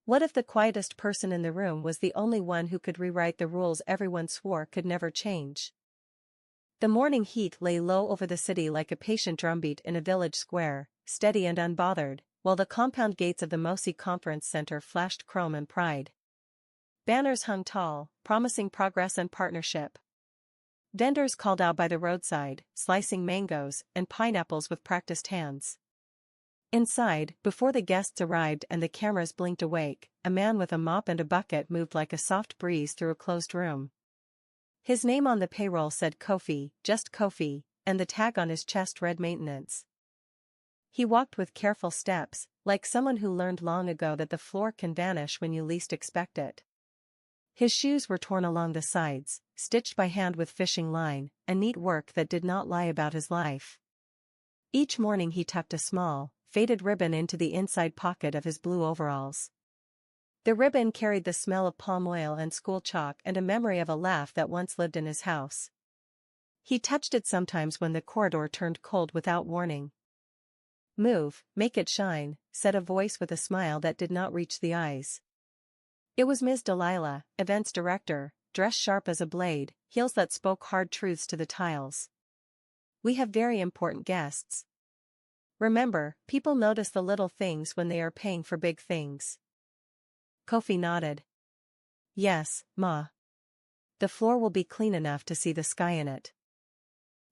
What if the quietest person in the room was the only one who could rewrite the rules everyone swore could never change? The morning heat lay low over the city like a patient drumbeat in a village square, steady and unbothered, while the compound gates of the Mosi Conference Center flashed chrome and pride. Banners hung tall, promising progress and partnership. Vendors called out by the roadside, slicing mangoes and pineapples with practiced hands. Inside, before the guests arrived and the cameras blinked awake, a man with a mop and a bucket moved like a soft breeze through a closed room. His name on the payroll said Kofi, just Kofi, and the tag on his chest read maintenance. He walked with careful steps, like someone who learned long ago that the floor can vanish when you least expect it. His shoes were torn along the sides, stitched by hand with fishing line, a neat work that did not lie about his life. Each morning he tucked a small, faded ribbon into the inside pocket of his blue overalls. The ribbon carried the smell of palm oil and school chalk and a memory of a laugh that once lived in his house. He touched it sometimes when the corridor turned cold without warning. "Move, make it shine," said a voice with a smile that did not reach the eyes. It was Ms. Delilah, events director, dressed sharp as a blade, heels that spoke hard truths to the tiles. "We have very important guests. Remember, people notice the little things when they are paying for big things." Kofi nodded. "Yes, Ma. The floor will be clean enough to see the sky in it."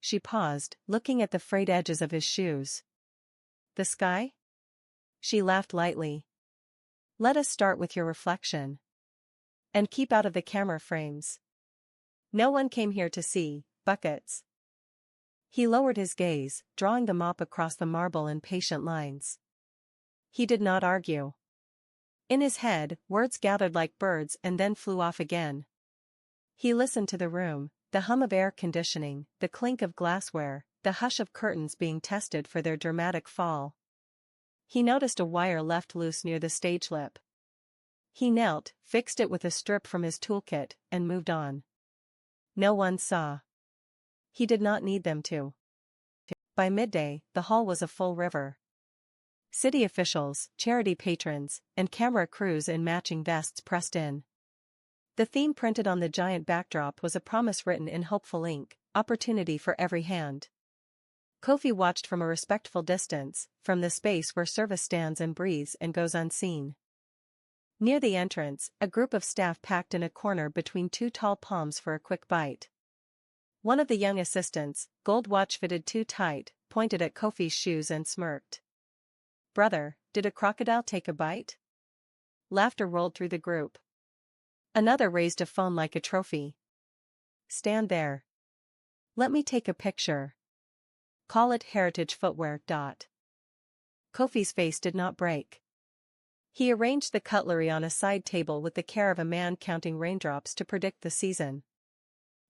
She paused, looking at the frayed edges of his shoes. "The sky?" She laughed lightly. "Let us start with your reflection. And keep out of the camera frames. No one came here to see buckets." He lowered his gaze, drawing the mop across the marble in patient lines. He did not argue. In his head, words gathered like birds and then flew off again. He listened to the room, the hum of air conditioning, the clink of glassware, the hush of curtains being tested for their dramatic fall. He noticed a wire left loose near the stage lip. He knelt, fixed it with a strip from his toolkit, and moved on. No one saw. He did not need them to. By midday, the hall was a full river. City officials, charity patrons, and camera crews in matching vests pressed in. The theme printed on the giant backdrop was a promise written in hopeful ink: opportunity for every hand. Kofi watched from a respectful distance, from the space where service stands and breathes and goes unseen. Near the entrance, a group of staff packed in a corner between two tall palms for a quick bite. One of the young assistants, gold watch fitted too tight, pointed at Kofi's shoes and smirked. "Brother, did a crocodile take a bite?" Laughter rolled through the group. Another raised a phone like a trophy. "Stand there. Let me take a picture. Call it heritage footwear. Kofi's face did not break. He arranged the cutlery on a side table with the care of a man counting raindrops to predict the season.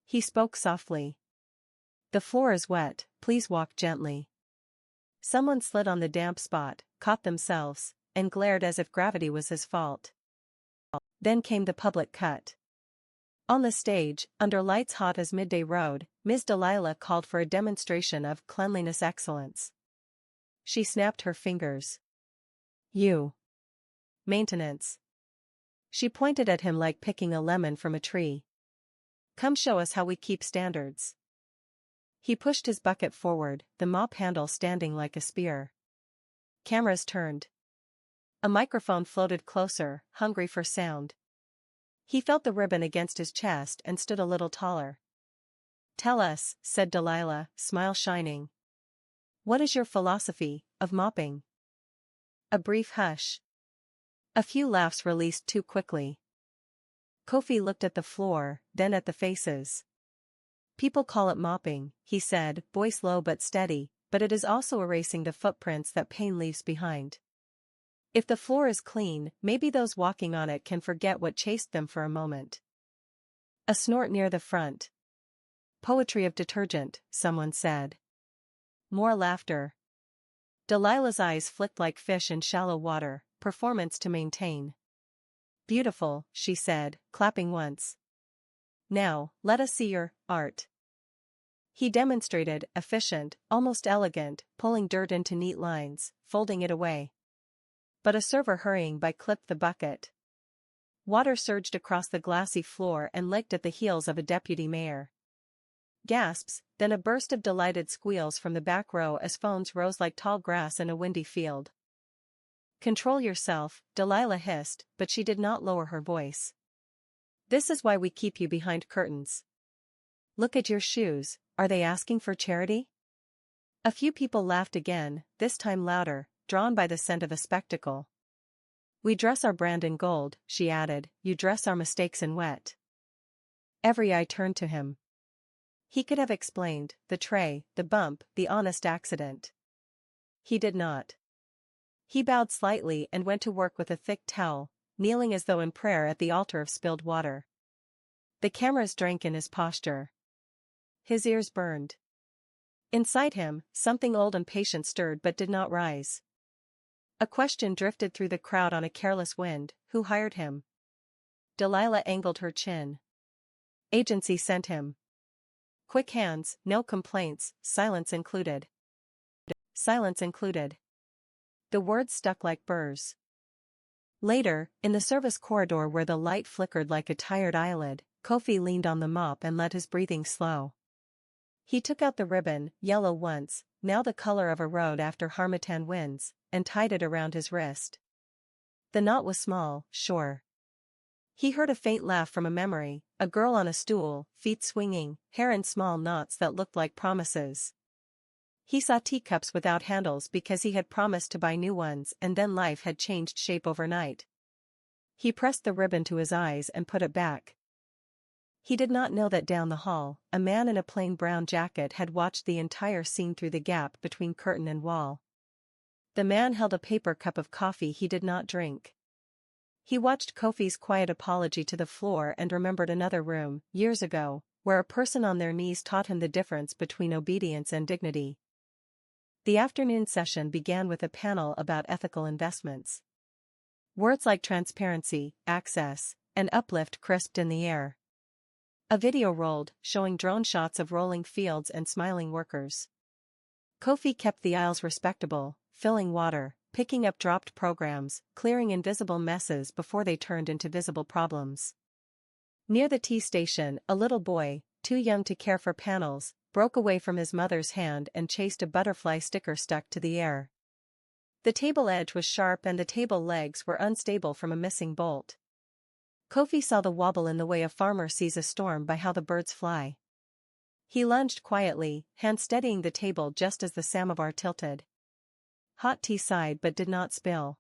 He spoke softly. "The floor is wet, please walk gently." Someone slid on the damp spot, caught themselves, and glared as if gravity was his fault. Then came the public cut. On the stage, under lights hot as midday road, Ms. Delilah called for a demonstration of cleanliness excellence. She snapped her fingers. "You. Maintenance." She pointed at him like picking a lemon from a tree. "Come show us how we keep standards." He pushed his bucket forward, the mop handle standing like a spear. Cameras turned. A microphone floated closer, hungry for sound. He felt the ribbon against his chest and stood a little taller. "Tell us," said Delilah, smile shining. "What is your philosophy of mopping?" A brief hush. A few laughs released too quickly. Kofi looked at the floor, then at the faces. "People call it mopping," he said, voice low but steady, "but it is also erasing the footprints that pain leaves behind. If the floor is clean, maybe those walking on it can forget what chased them for a moment." A snort near the front. "Poetry of detergent," someone said. More laughter. Delilah's eyes flicked like fish in shallow water, performance to maintain. "Beautiful," she said, clapping once. "Now, let us see your art." He demonstrated, efficient, almost elegant, pulling dirt into neat lines, folding it away. but a server hurrying by clipped the bucket. Water surged across the glassy floor and licked at the heels of a deputy mayor. Gasps, then a burst of delighted squeals from the back row as phones rose like tall grass in a windy field. "Control yourself," Delilah hissed, but she did not lower her voice. "This is why we keep you behind curtains. Look at your shoes, are they asking for charity?" A few people laughed again, this time louder, drawn by the scent of a spectacle. "We dress our brand in gold," she added, "you dress our mistakes in wet." Every eye turned to him. He could have explained the tray, the bump, the honest accident. He did not. He bowed slightly and went to work with a thick towel, kneeling as though in prayer at the altar of spilled water. The cameras drank in his posture. His ears burned. Inside him, something old and patient stirred but did not rise. A question drifted through the crowd on a careless wind: who hired him? Delilah angled her chin. Agency sent him. Quick hands, no complaints, silence included. Silence included. The words stuck like burrs. Later, in the service corridor where the light flickered like a tired eyelid, Kofi leaned on the mop and let his breathing slow. He took out the ribbon, yellow once, now the color of a road after harmattan winds, and tied it around his wrist. The knot was small, sure. He heard a faint laugh from a memory, a girl on a stool, feet swinging, hair in small knots that looked like promises. He saw teacups without handles because he had promised to buy new ones and then life had changed shape overnight. He pressed the ribbon to his eyes and put it back. He did not know that down the hall, a man in a plain brown jacket had watched the entire scene through the gap between curtain and wall. The man held a paper cup of coffee he did not drink. He watched Kofi's quiet apology to the floor and remembered another room, years ago, where a person on their knees taught him the difference between obedience and dignity. The afternoon session began with a panel about ethical investments. Words like transparency, access, and uplift crisped in the air. A video rolled, showing drone shots of rolling fields and smiling workers. Kofi kept the aisles respectable, filling water, picking up dropped programs, clearing invisible messes before they turned into visible problems. Near the tea station, a little boy, too young to care for panels, broke away from his mother's hand and chased a butterfly sticker stuck to the air. The table edge was sharp and the table legs were unstable from a missing bolt. Kofi saw the wobble in the way a farmer sees a storm by how the birds fly. He lunged quietly, hand steadying the table just as the samovar tilted. Hot tea sighed but did not spill.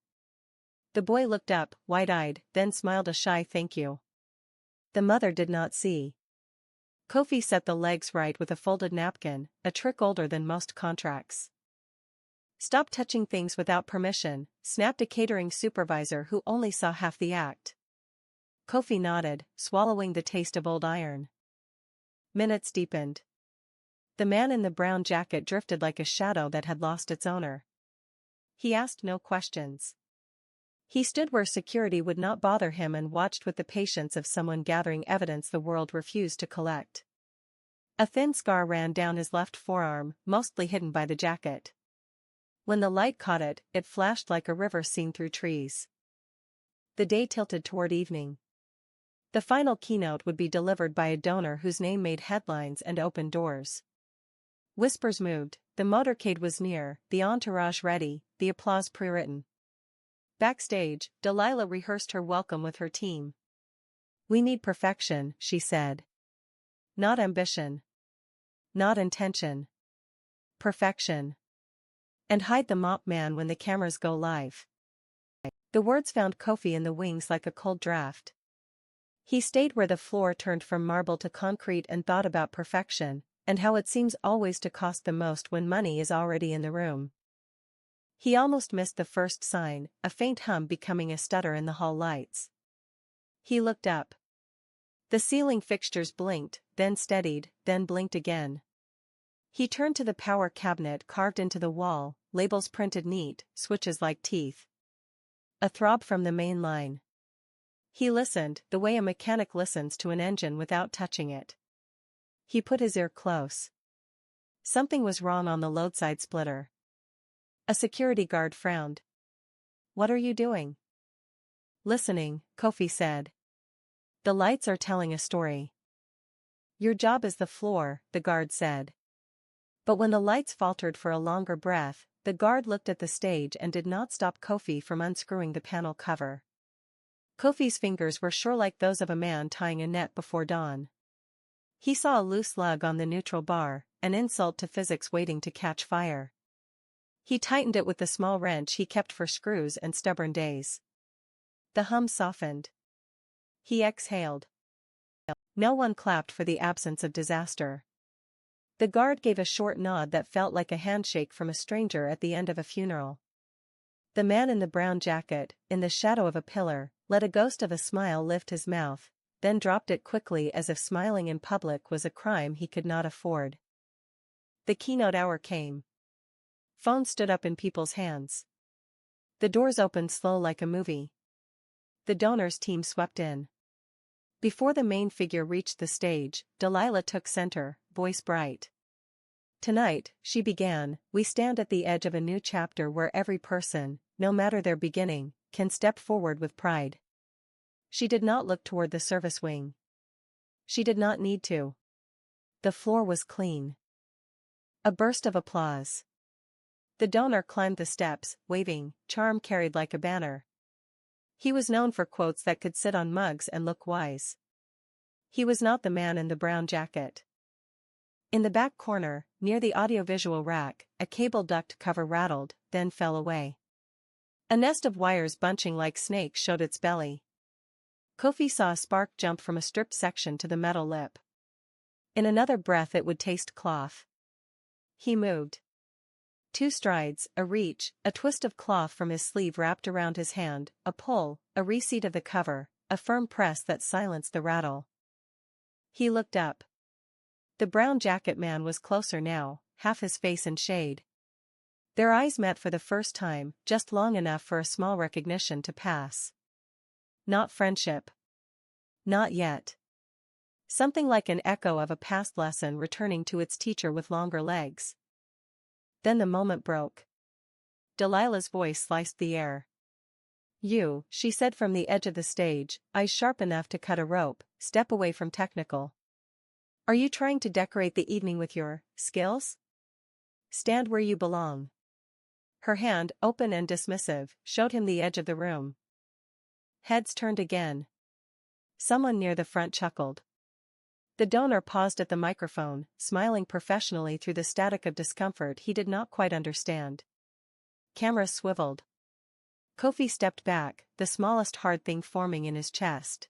The boy looked up, wide-eyed, then smiled a shy thank you. The mother did not see. Kofi set the legs right with a folded napkin, a trick older than most contracts. "Stop touching things without permission," snapped a catering supervisor who only saw half the act. Kofi nodded, swallowing the taste of old iron. Minutes deepened. The man in the brown jacket drifted like a shadow that had lost its owner. He asked no questions. He stood where security would not bother him and watched with the patience of someone gathering evidence the world refused to collect. A thin scar ran down his left forearm, mostly hidden by the jacket. When the light caught it, it flashed like a river seen through trees. The day tilted toward evening. The final keynote would be delivered by a donor whose name made headlines and opened doors. Whispers moved, the motorcade was near, the entourage ready, the applause pre-written. Backstage, Delilah rehearsed her welcome with her team. "We need perfection," she said. "Not ambition. Not intention. Perfection. And hide the mop man when the cameras go live." The words found Kofi in the wings like a cold draft. He stayed where the floor turned from marble to concrete and thought about perfection, and how it seems always to cost the most when money is already in the room. He almost missed the first sign, a faint hum becoming a stutter in the hall lights. He looked up. The ceiling fixtures blinked, then steadied, then blinked again. He turned to the power cabinet carved into the wall, labels printed neat, switches like teeth. A throb from the main line. He listened, the way a mechanic listens to an engine without touching it. He put his ear close. Something was wrong on the load side splitter. A security guard frowned. What are you doing? Listening, Kofi said. The lights are telling a story. Your job is the floor, the guard said. But when the lights faltered for a longer breath, the guard looked at the stage and did not stop Kofi from unscrewing the panel cover. Kofi's fingers were sure like those of a man tying a net before dawn. He saw a loose lug on the neutral bar, an insult to physics waiting to catch fire. He tightened it with the small wrench he kept for screws and stubborn days. The hum softened. He exhaled. No one clapped for the absence of disaster. The guard gave a short nod that felt like a handshake from a stranger at the end of a funeral. The man in the brown jacket, in the shadow of a pillar, let a ghost of a smile lift his mouth, then dropped it quickly as if smiling in public was a crime he could not afford. The keynote hour came. Phones stood up in people's hands. The doors opened slow like a movie. The donors' team swept in. Before the main figure reached the stage, Delilah took center, voice bright. Tonight, she began, we stand at the edge of a new chapter where every person, no matter their beginning, can step forward with pride. She did not look toward the service wing. She did not need to. The floor was clean. A burst of applause. The donor climbed the steps, waving, charm carried like a banner. He was known for quotes that could sit on mugs and look wise. He was not the man in the brown jacket. In the back corner, near the audiovisual rack, a cable duct cover rattled, then fell away. A nest of wires bunching like snakes showed its belly. Kofi saw a spark jump from a stripped section to the metal lip. In another breath it would taste cloth. He moved. 2 strides, a reach, a twist of cloth from his sleeve wrapped around his hand, a pull, a reseat of the cover, a firm press that silenced the rattle. He looked up. The brown jacket man was closer now, half his face in shade. Their eyes met for the first time, just long enough for a small recognition to pass. Not friendship. Not yet. Something like an echo of a past lesson returning to its teacher with longer legs. Then the moment broke. Delilah's voice sliced the air. You, she said from the edge of the stage, eyes sharp enough to cut a rope, step away from technical. Are you trying to decorate the evening with your skills? Stand where you belong. Her hand, open and dismissive, showed him the edge of the room. Heads turned again. Someone near the front chuckled. The donor paused at the microphone, smiling professionally through the static of discomfort he did not quite understand. Camera swiveled. Kofi stepped back, the smallest hard thing forming in his chest.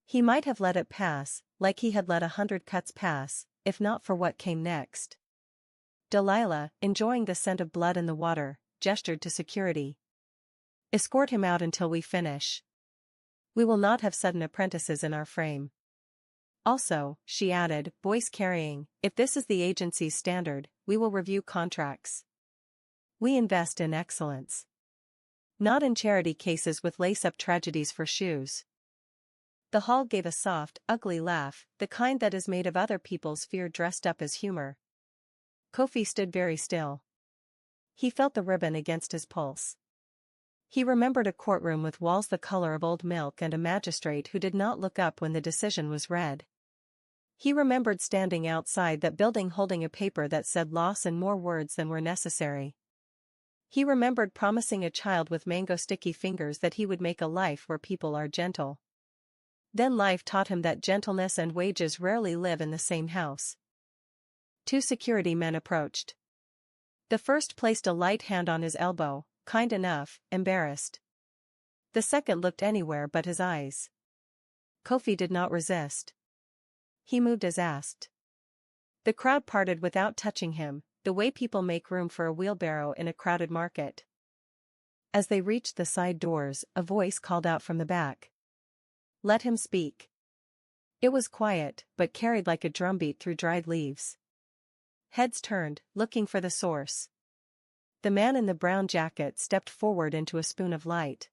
He might have let it pass, like he had let 100 cuts pass, if not for what came next. Delilah, enjoying the scent of blood in the water, gestured to security. Escort him out until we finish. We will not have sudden apprentices in our frame. Also, she added, voice carrying, if this is the agency's standard, we will review contracts. We invest in excellence. Not in charity cases with lace-up tragedies for shoes. The hall gave a soft, ugly laugh, the kind that is made of other people's fear dressed up as humor. Kofi stood very still. He felt the ribbon against his pulse. He remembered a courtroom with walls the color of old milk and a magistrate who did not look up when the decision was read. He remembered standing outside that building holding a paper that said loss in more words than were necessary. He remembered promising a child with mango-sticky fingers that he would make a life where people are gentle. Then life taught him that gentleness and wages rarely live in the same house. 2 security men approached. The first placed a light hand on his elbow, kind enough, embarrassed. The second looked anywhere but his eyes. Kofi did not resist. He moved as asked. The crowd parted without touching him, the way people make room for a wheelbarrow in a crowded market. As they reached the side doors, a voice called out from the back. Let him speak. It was quiet, but carried like a drumbeat through dried leaves. Heads turned, looking for the source. The man in the brown jacket stepped forward into a spoon of light.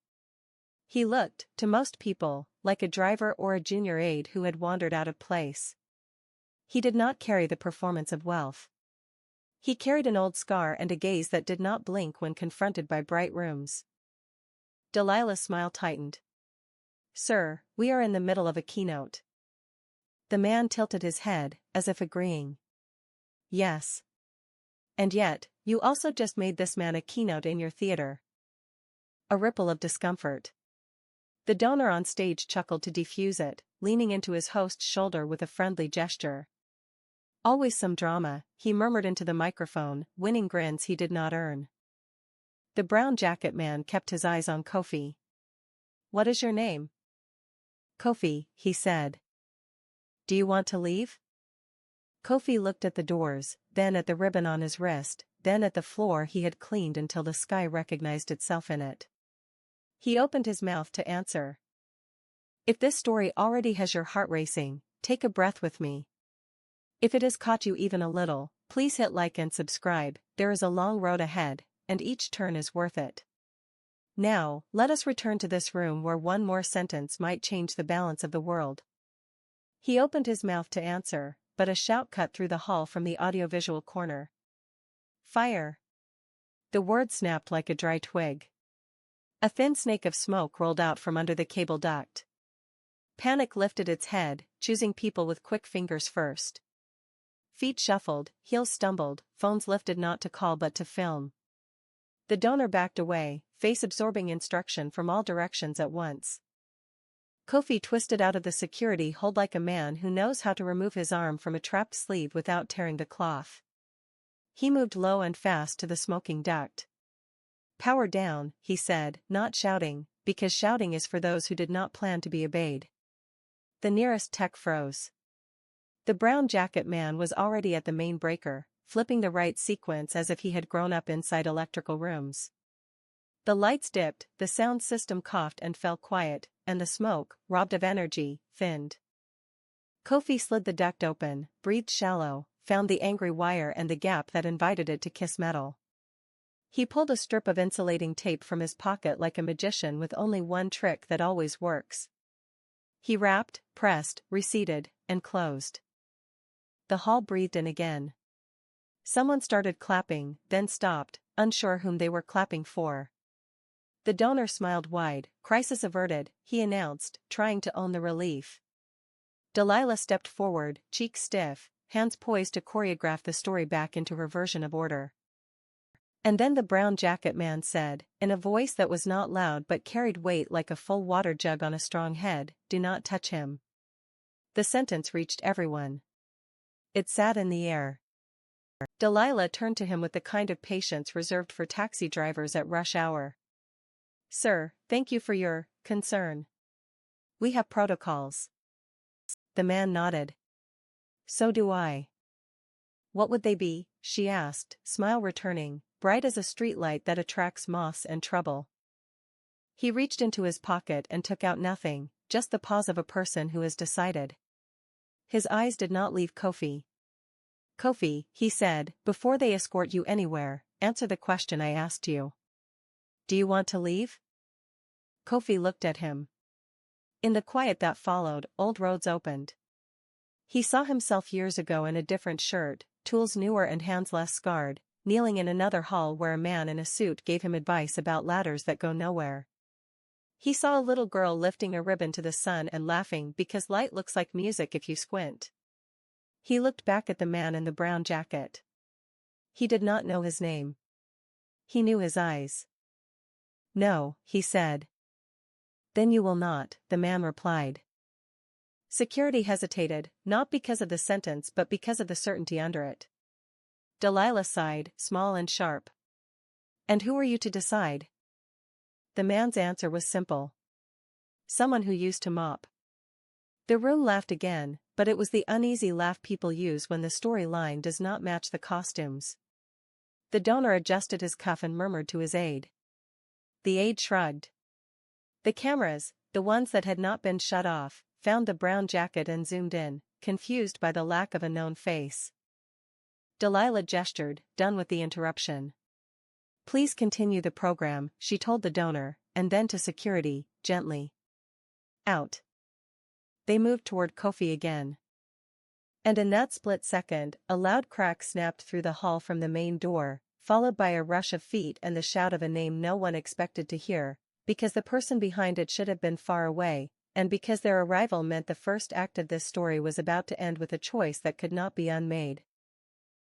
He looked, to most people, like a driver or a junior aide who had wandered out of place. He did not carry the performance of wealth. He carried an old scar and a gaze that did not blink when confronted by bright rooms. Delilah's smile tightened. Sir, we are in the middle of a keynote. The man tilted his head, as if agreeing. Yes. And yet, you also just made this man a keynote in your theater. A ripple of discomfort. The donor on stage chuckled to defuse it, leaning into his host's shoulder with a friendly gesture. Always some drama, he murmured into the microphone, winning grins he did not earn. The brown jacket man kept his eyes on Kofi. What is your name? Kofi, he said. Do you want to leave? Kofi looked at the doors, then at the ribbon on his wrist, then at the floor he had cleaned until the sky recognized itself in it. He opened his mouth to answer. If this story already has your heart racing, take a breath with me. If it has caught you even a little, please hit like and subscribe. There is a long road ahead, and each turn is worth it. Now, let us return to this room where one more sentence might change the balance of the world. He opened his mouth to answer, but a shout cut through the hall from the audiovisual corner. Fire! The word snapped like a dry twig. A thin snake of smoke rolled out from under the cable duct. Panic lifted its head, choosing people with quick fingers first. Feet shuffled, heels stumbled, phones lifted not to call but to film. The donor backed away, face absorbing instruction from all directions at once. Kofi twisted out of the security hold like a man who knows how to remove his arm from a trapped sleeve without tearing the cloth. He moved low and fast to the smoking duct. Power down, he said, not shouting, because shouting is for those who did not plan to be obeyed. The nearest tech froze. The brown jacket man was already at the main breaker, flipping the right sequence as if he had grown up inside electrical rooms. The lights dipped, the sound system coughed and fell quiet, and the smoke, robbed of energy, thinned. Kofi slid the duct open, breathed shallow, found the angry wire and the gap that invited it to kiss metal. He pulled a strip of insulating tape from his pocket like a magician with only one trick that always works. He wrapped, pressed, reseated, and closed. The hall breathed in again. Someone started clapping, then stopped, unsure whom they were clapping for. The donor smiled wide. Crisis averted, he announced, trying to own the relief. Delilah stepped forward, cheeks stiff, hands poised to choreograph the story back into her version of order. And then the brown jacket man said, in a voice that was not loud but carried weight like a full water jug on a strong head, "Do not touch him." The sentence reached everyone. It sat in the air. Delilah turned to him with the kind of patience reserved for taxi drivers at rush hour. Sir, thank you for your concern. We have protocols. The man nodded. So do I. What would they be? She asked, smile returning, bright as a streetlight that attracts moths and trouble. He reached into his pocket and took out nothing, just the pause of a person who has decided. His eyes did not leave Kofi. Kofi, he said, before they escort you anywhere, answer the question I asked you. Do you want to leave? Kofi looked at him. In the quiet that followed, old roads opened. He saw himself years ago in a different shirt, tools newer and hands less scarred, kneeling in another hall where a man in a suit gave him advice about ladders that go nowhere. He saw a little girl lifting a ribbon to the sun and laughing because light looks like music if you squint. He looked back at the man in the brown jacket. He did not know his name. He knew his eyes. No, he said. Then you will not, the man replied. Security hesitated, not because of the sentence but because of the certainty under it. Delilah sighed, small and sharp. And who are you to decide? The man's answer was simple. Someone who used to mop. The room laughed again, but it was the uneasy laugh people use when the storyline does not match the costumes. The donor adjusted his cuff and murmured to his aide. The aide shrugged. The cameras, the ones that had not been shut off, found the brown jacket and zoomed in, confused by the lack of a known face. Delilah gestured, done with the interruption. Please continue the program, she told the donor, and then to security, gently. Out. They moved toward Kofi again. And in that split second, a loud crack snapped through the hall from the main door, followed by a rush of feet and the shout of a name no one expected to hear, because the person behind it should have been far away, and because their arrival meant the first act of this story was about to end with a choice that could not be unmade.